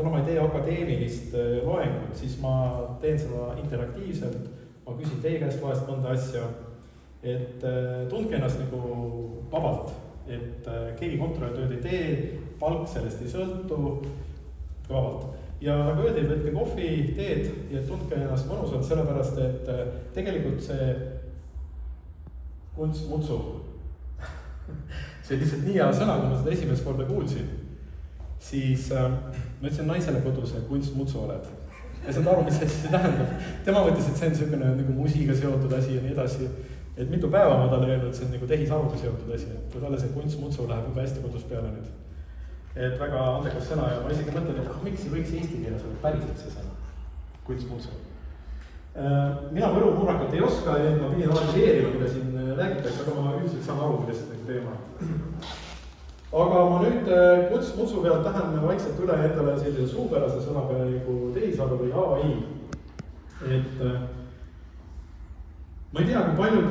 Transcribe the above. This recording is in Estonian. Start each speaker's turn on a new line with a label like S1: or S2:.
S1: kuna ma ei tee akadeemilist loengut, siis ma teen seda interaktiivselt, ma küsin teie käest vahest mõnda asja, et tundke ennast nagu vabalt, et keegi kontrollitööd ei tee, palk sellest ei sõltu, vabalt. Ja nagu öeldi, võtke kohvi, teed ja tundke ennast mõnusalt, sellepärast et tegelikult see kunstmutsu, see lihtsalt nii hea sõna, kui ma seda esimest korda kuulsin, siis ma ütlesin naisele kodus, et kunstmutsu oled. Ja saad aru, mis see tähendab. Tema mõtles, et see on selline nagu musiga seotud asi ja nii edasi. Et mitu päeva ma talle öelnud, et see on nagu tehisaruga seotud asi. Et talle see kunstmutsu läheb juba hästi kodus peale nüüd. Et väga andekas sõna ja ma isegi mõtlen, et miks ei võiks eesti keeles olla päriselt see sõna, kunstmutsu. Mina Võru murrakat ei oska ja ma pidin alati veerima, mida siin räägitakse, aga ma üldiselt saan aru, kuidas see teema. Aga ma nüüd kunstmutsu pealt tahan vaikselt üle endale sellise suupärase sõna peale nagu tehisaru või AI. Et ma ei tea, kui palju te